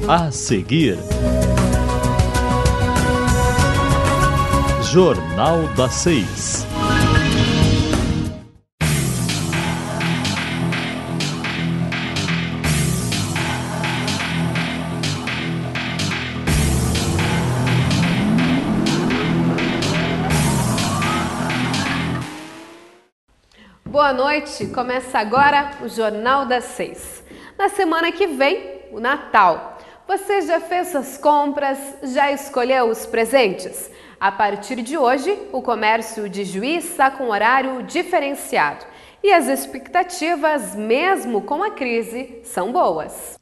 A seguir, Jornal das 6. Boa noite, começa agora o Jornal das 6. Na semana que vem, o Natal. Você já fez suas compras? Já escolheu os presentes? A partir de hoje, o comércio de Juí está com horário diferenciado. E as expectativas, mesmo com a crise, são boas.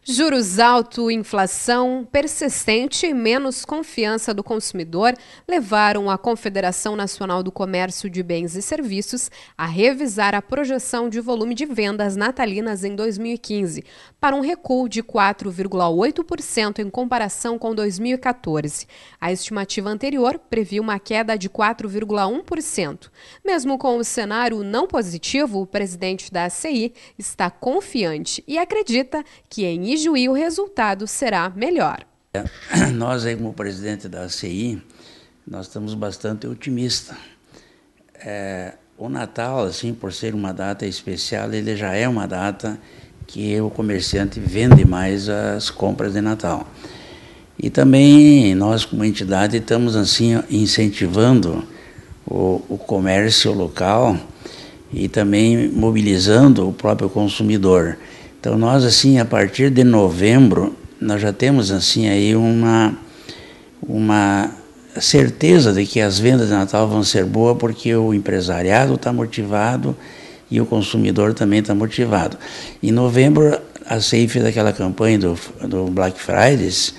Juros altos, inflação persistente e menos confiança do consumidor levaram a Confederação Nacional do Comércio de Bens e Serviços a revisar a projeção de volume de vendas natalinas em 2015 para um recuo de 4,8% em comparação com 2014. A estimativa anterior previa uma queda de 4,1%. Mesmo com o cenário não positivo, o presidente da ACI está confiante e acredita que em Juí o resultado será melhor. Nós aí como presidente da ACI, nós estamos bastante otimistas. O Natal, assim, por ser uma data especial, ele já é uma data que o comerciante vende mais as compras de Natal. E também nós como entidade estamos assim incentivando o comércio local e também mobilizando o próprio consumidor. Então nós assim a partir de novembro nós já temos assim aí uma certeza de que as vendas de Natal vão ser boas porque o empresariado está motivado e o consumidor também está motivado. Em novembro a CEI fez aquela campanha do Black Fridays,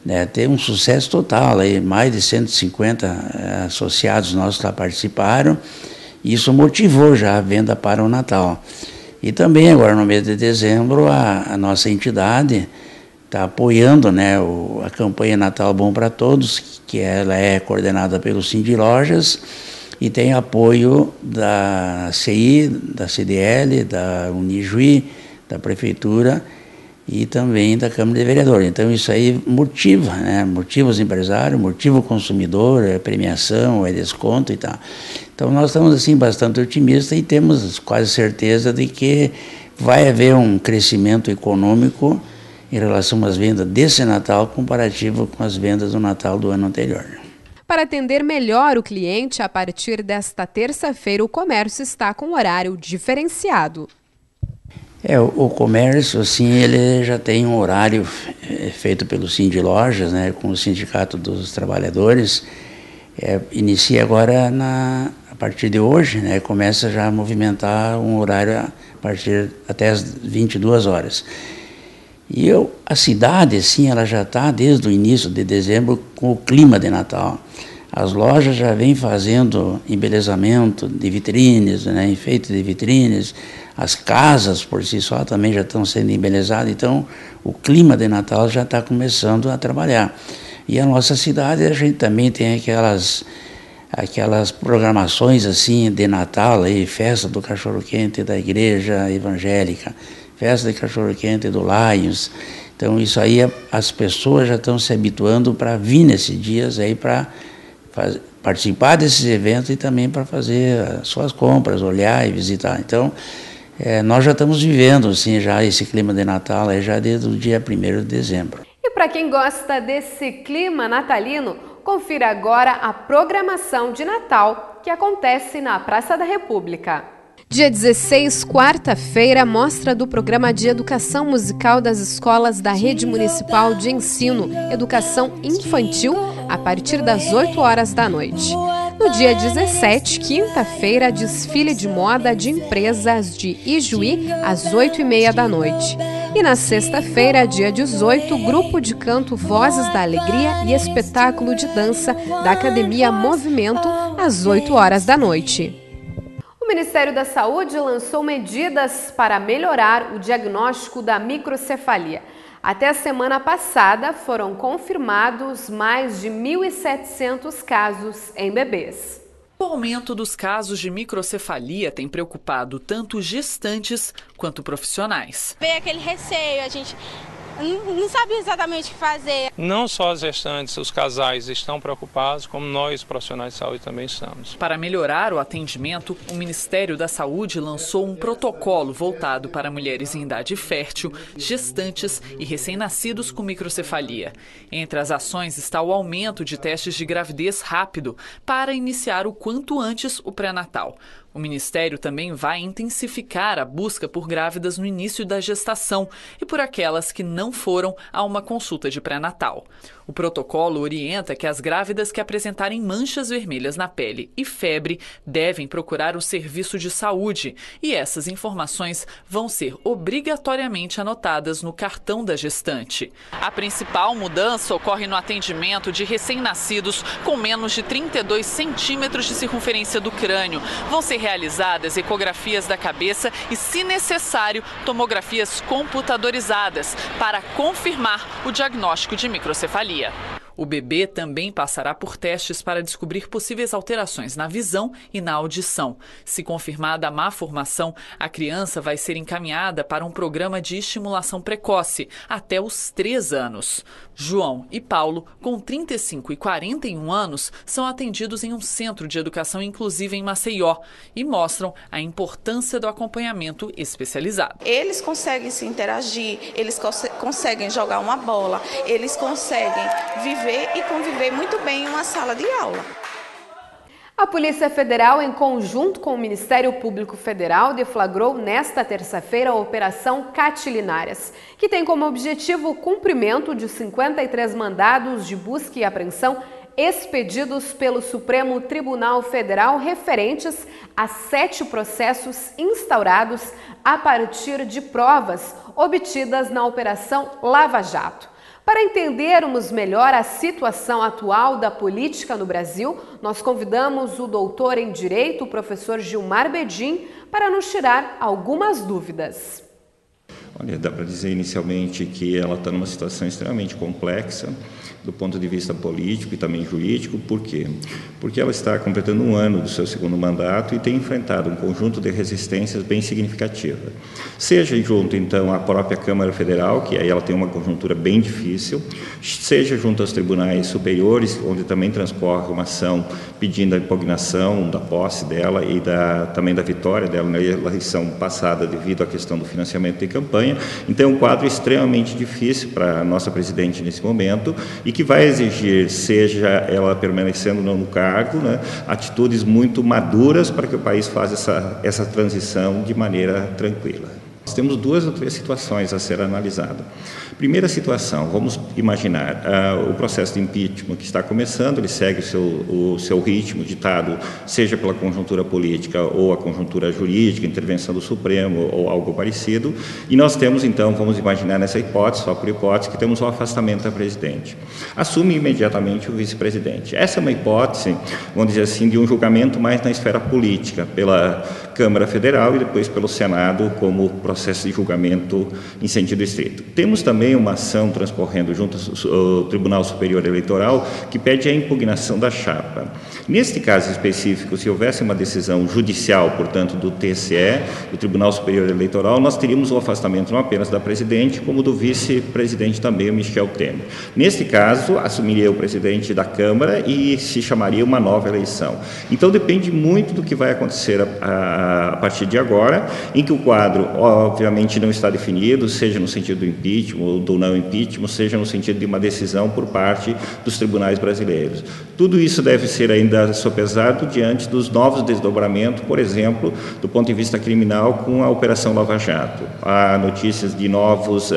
né, teve um sucesso total, aí, mais de 150 associados nossos lá participaram e isso motivou já a venda para o Natal. E também agora no mês de dezembro a nossa entidade está apoiando, né, a campanha Natal Bom para Todos, que ela é coordenada pelo Cindy Lojas e tem apoio da CI, da CDL, da Unijuí, da Prefeitura e também da Câmara de Vereadores. Então isso aí motiva, né, motiva os empresários, motiva o consumidor, é premiação, é desconto e tal. Então nós estamos assim bastante otimistas e temos quase certeza de que vai haver um crescimento econômico em relação às vendas desse Natal comparativo com as vendas do Natal do ano anterior. Para atender melhor o cliente, a partir desta terça-feira o comércio está com horário diferenciado. O comércio, assim, ele já tem um horário feito pelo Cindy Lojas, né, com o Sindicato dos Trabalhadores. Inicia agora a partir de hoje, né, começa já a movimentar um horário a partir até as 22 horas. E a cidade, assim, ela já está desde o início de dezembro com o clima de Natal. As lojas já vêm fazendo embelezamento de vitrines, né, enfeite de vitrines, as casas por si só também já estão sendo embelezadas, então o clima de Natal já está começando a trabalhar. E a nossa cidade, a gente também tem aquelas programações assim de Natal, aí, festa do cachorro-quente da igreja evangélica, festa de cachorro-quente do Lions. Então isso aí as pessoas já estão se habituando para vir nesses dias aí para participar desses eventos e também para fazer as suas compras, olhar e visitar. Então nós já estamos vivendo assim, já esse clima de Natal aí, já desde o dia 1º de dezembro. E para quem gosta desse clima natalino, confira agora a programação de Natal que acontece na Praça da República. Dia 16, quarta-feira, mostra do Programa de Educação Musical das Escolas da Rede Municipal de Ensino, Educação Infantil, a partir das 8 horas da noite. No dia 17, quinta-feira, desfile de moda de empresas de Ijuí, às 8h30 da noite. E na sexta-feira, dia 18, grupo de canto Vozes da Alegria e espetáculo de dança da Academia Movimento, às 8 horas da noite. O Ministério da Saúde lançou medidas para melhorar o diagnóstico da microcefalia. Até a semana passada, foram confirmados mais de 1.700 casos em bebês. O aumento dos casos de microcefalia tem preocupado tanto gestantes quanto profissionais. Veio aquele receio, a gente não sabia exatamente o que fazer. Não só as gestantes, os casais estão preocupados, como nós, profissionais de saúde, também estamos. Para melhorar o atendimento, o Ministério da Saúde lançou um protocolo voltado para mulheres em idade fértil, gestantes e recém-nascidos com microcefalia. Entre as ações está o aumento de testes de gravidez rápido para iniciar o quanto antes o pré-natal. O Ministério também vai intensificar a busca por grávidas no início da gestação e por aquelas que não foram a uma consulta de pré-natal. O protocolo orienta que as grávidas que apresentarem manchas vermelhas na pele e febre devem procurar o serviço de saúde e essas informações vão ser obrigatoriamente anotadas no cartão da gestante. A principal mudança ocorre no atendimento de recém-nascidos com menos de 32 centímetros de circunferência do crânio. Vão ser realizadas ecografias da cabeça e, se necessário, tomografias computadorizadas para confirmar o diagnóstico de microcefalia. O bebê também passará por testes para descobrir possíveis alterações na visão e na audição. Se confirmada a má formação, a criança vai ser encaminhada para um programa de estimulação precoce até os 3 anos. João e Paulo, com 35 e 41 anos, são atendidos em um centro de educação inclusiva em Maceió e mostram a importância do acompanhamento especializado. Eles conseguem se interagir, eles conseguem jogar uma bola, eles conseguem viver e conviver muito bem em uma sala de aula. A Polícia Federal, em conjunto com o Ministério Público Federal, deflagrou nesta terça-feira a Operação Catilinárias, que tem como objetivo o cumprimento de 53 mandados de busca e apreensão expedidos pelo Supremo Tribunal Federal referentes a 7 processos instaurados a partir de provas obtidas na Operação Lava Jato. Para entendermos melhor a situação atual da política no Brasil, nós convidamos o doutor em Direito, o professor Gilmar Bedin, para nos tirar algumas dúvidas. Olha, dá para dizer inicialmente que ela está numa situação extremamente complexa do ponto de vista político e também jurídico. Por quê? Porque ela está completando um ano do seu segundo mandato e tem enfrentado um conjunto de resistências bem significativa. Seja junto, então, à própria Câmara Federal, que aí ela tem uma conjuntura bem difícil, seja junto aos tribunais superiores, onde também transcorre uma ação pedindo a impugnação da posse dela e também da vitória dela na eleição passada devido à questão do financiamento de campanha. Então, é um quadro extremamente difícil para a nossa presidente nesse momento e que vai exigir, seja ela permanecendo no cargo, né, atitudes muito maduras para que o país faça essa transição de maneira tranquila. Nós temos 2 ou 3 situações a ser analisadas. Primeira situação, vamos imaginar o processo de impeachment que está começando, ele segue o seu ritmo ditado, seja pela conjuntura política ou a conjuntura jurídica, intervenção do Supremo ou algo parecido, e nós temos então, vamos imaginar nessa hipótese, só por hipótese, que temos o afastamento da presidente. Assume imediatamente o vice-presidente. Essa é uma hipótese, vamos dizer assim, de um julgamento mais na esfera política, pela Câmara Federal e depois pelo Senado como processo de julgamento em sentido estrito. Temos também uma ação transcorrendo junto ao Tribunal Superior Eleitoral que pede a impugnação da chapa. Neste caso específico, se houvesse uma decisão judicial, portanto, do TSE, do Tribunal Superior Eleitoral, nós teríamos o afastamento não apenas da presidente, como do vice-presidente também, o Michel Temer. Neste caso, assumiria o presidente da Câmara e se chamaria uma nova eleição. Então, depende muito do que vai acontecer a partir de agora, em que o quadro, obviamente, não está definido, seja no sentido do impeachment ou do não impeachment, seja no sentido de uma decisão por parte dos tribunais brasileiros. Tudo isso deve ser ainda sopesado diante dos novos desdobramentos, por exemplo, do ponto de vista criminal com a Operação Lava Jato. Há notícias de novos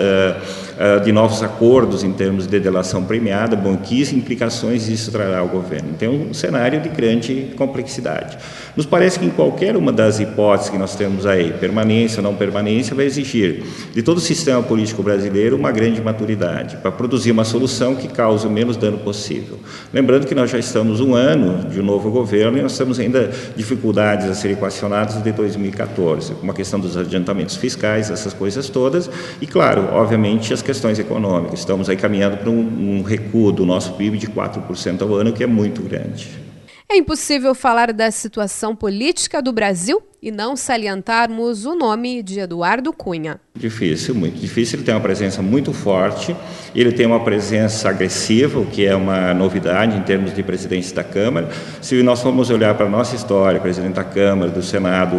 acordos em termos de delação premiada, bom, que implicações isso trará ao governo. Então, um cenário de grande complexidade. Nos parece que em qualquer uma das hipóteses que nós temos aí, permanência ou não permanência, vai exigir de todo o sistema político brasileiro uma grande maturidade para produzir uma solução que cause o menos dano possível. Lembrando que nós já estamos um ano de um novo governo e nós temos ainda dificuldades a serem equacionadas de 2014, como a questão dos adiantamentos fiscais, essas coisas todas, e claro, obviamente, as questões econômicas. Estamos aí caminhando para um recuo do nosso PIB de 4% ao ano, que é muito grande. É impossível falar da situação política do Brasil e não salientarmos o nome de Eduardo Cunha. Difícil, muito difícil. Ele tem uma presença muito forte, ele tem uma presença agressiva, o que é uma novidade em termos de presidência da Câmara. Se nós formos olhar para a nossa história, presidente da Câmara, do Senado,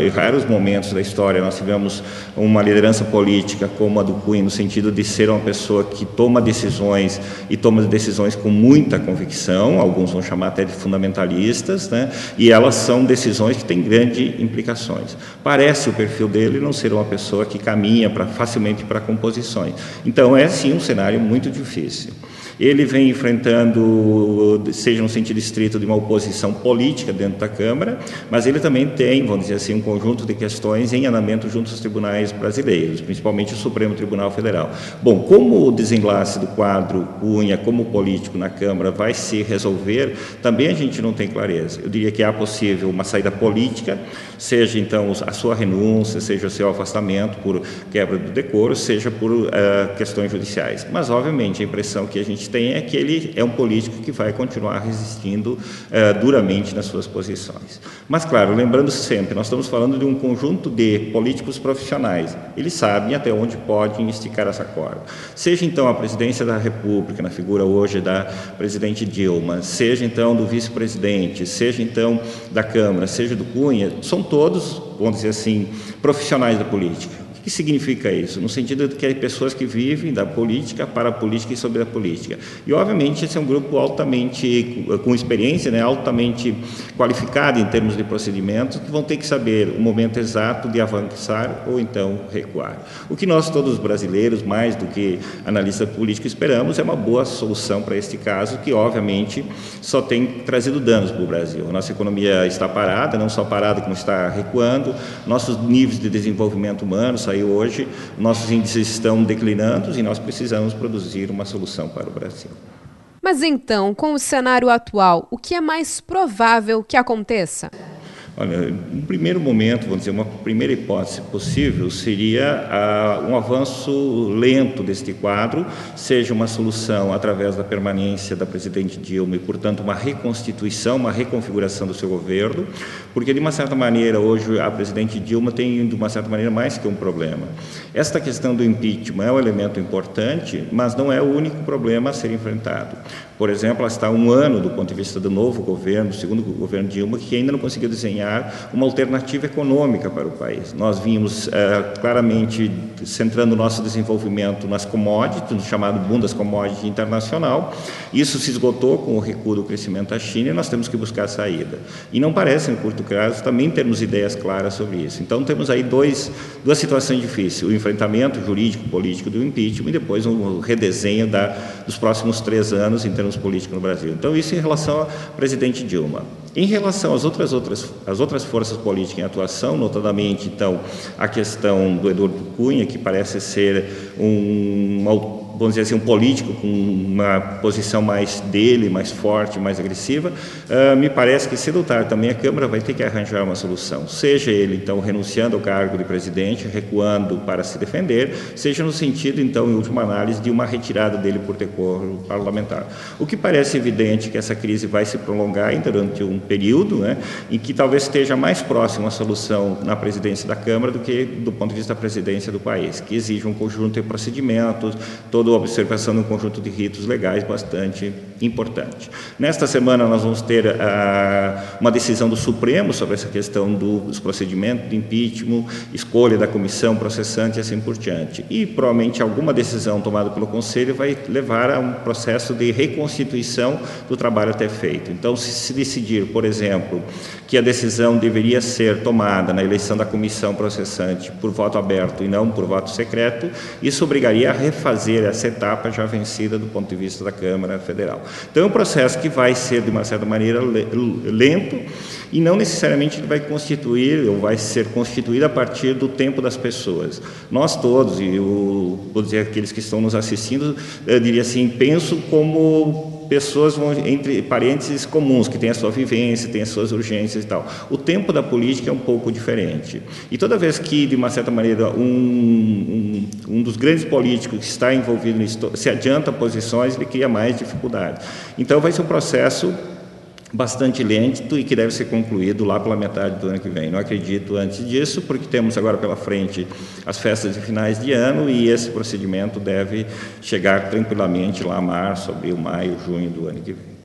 em raros momentos da história nós tivemos uma liderança política como a do Cunha, no sentido de ser uma pessoa que toma decisões e toma decisões com muita convicção, alguns vão chamar até de fundamentalistas, né? E elas são decisões que têm grandes implicações. Parece o perfil dele não ser uma pessoa que caminha facilmente para composições. Então, é sim um cenário muito difícil. Ele vem enfrentando, seja no sentido estrito, de uma oposição política dentro da Câmara, mas ele também tem, vamos dizer assim, um conjunto de questões em andamento junto aos tribunais brasileiros, principalmente o Supremo Tribunal Federal. Bom, como o desenlace do quadro Cunha como político na Câmara vai se resolver, também a gente não tem clareza. Eu diria que há possível uma saída política, seja então a sua renúncia, seja o seu afastamento por quebra do decoro, seja por questões judiciais. Mas, obviamente, a impressão que a gente tem é que ele é um político que vai continuar resistindo duramente nas suas posições. Mas, claro, lembrando sempre, nós estamos falando de um conjunto de políticos profissionais. Eles sabem até onde podem esticar essa corda. Seja, então, a presidência da República, na figura hoje da presidente Dilma, seja, então, do vice-presidente, seja, então, da Câmara, seja do Cunha, são todos, vamos dizer assim, profissionais da política. O que significa isso? No sentido de que há pessoas que vivem da política, para a política e sobre a política. E, obviamente, esse é um grupo altamente, com experiência, né, altamente qualificado em termos de procedimentos, que vão ter que saber o momento exato de avançar ou, então, recuar. O que nós, todos brasileiros, mais do que analistas políticos, esperamos é uma boa solução para este caso, que, obviamente, só tem trazido danos para o Brasil. A nossa economia está parada, não só parada, como está recuando, nossos níveis de desenvolvimento humano saiu hoje, nossos índices estão declinando e nós precisamos produzir uma solução para o Brasil. Mas então, com o cenário atual, o que é mais provável que aconteça? Olha, um primeiro momento, vamos dizer, uma primeira hipótese possível seria um avanço lento deste quadro, seja uma solução através da permanência da presidente Dilma e, portanto, uma reconstituição, uma reconfiguração do seu governo, porque, de uma certa maneira, hoje a presidente Dilma tem, de uma certa maneira, mais que um problema. Esta questão do impeachment é um elemento importante, mas não é o único problema a ser enfrentado. Por exemplo, ela está há um ano, do ponto de vista do novo governo, do segundo governo Dilma, que ainda não conseguiu desenhar uma alternativa econômica para o país. Nós vimos claramente centrando o nosso desenvolvimento nas commodities, no chamado boom das commodities internacional. Isso se esgotou com o recuo do crescimento da China e nós temos que buscar saída. E não parece, no curto prazo, também termos ideias claras sobre isso. Então, temos aí duas situações difíceis, o enfrentamento jurídico-político do impeachment e depois um redesenho dos próximos 3 anos em termos políticos no Brasil. Então, isso em relação ao presidente Dilma. Em relação às outras forças políticas em atuação, notadamente, então, a questão do Eduardo Cunha, que parece ser vamos dizer assim, um político com uma posição mais dele, mais forte, mais agressiva, me parece que, cedo ou tarde, também a Câmara vai ter que arranjar uma solução, seja ele, então, renunciando ao cargo de presidente, recuando para se defender, seja no sentido, então, em última análise, de uma retirada dele por decoro parlamentar. O que parece evidente que essa crise vai se prolongar ainda durante um período, né, em que talvez esteja mais próximo a solução na presidência da Câmara do que do ponto de vista da presidência do país, que exige um conjunto de procedimentos, toda a observação de um conjunto de ritos legais bastante importante. Nesta semana nós vamos ter uma decisão do Supremo sobre essa questão dos procedimentos de impeachment, escolha da comissão processante e assim por diante. E provavelmente alguma decisão tomada pelo Conselho vai levar a um processo de reconstituição do trabalho até feito. Então, se decidir, por exemplo, que a decisão deveria ser tomada na eleição da comissão processante por voto aberto e não por voto secreto, isso obrigaria a refazer essa etapa já vencida do ponto de vista da Câmara Federal. Então, é um processo que vai ser, de uma certa maneira, lento e não necessariamente ele vai constituir ou vai ser constituído a partir do tempo das pessoas. Nós todos, e vou dizer aqueles que estão nos assistindo, eu diria assim, penso como pessoas, entre parênteses, comuns, que têm a sua vivência, têm as suas urgências e tal. O tempo da política é um pouco diferente. E toda vez que, de uma certa maneira, um dos grandes políticos que está envolvido nisso se adianta posições, ele cria mais dificuldades. Então, vai ser um processo bastante lento e que deve ser concluído lá pela metade do ano que vem. Não acredito antes disso, porque temos agora pela frente as festas de finais de ano e esse procedimento deve chegar tranquilamente lá a março, abril, maio, junho do ano que vem.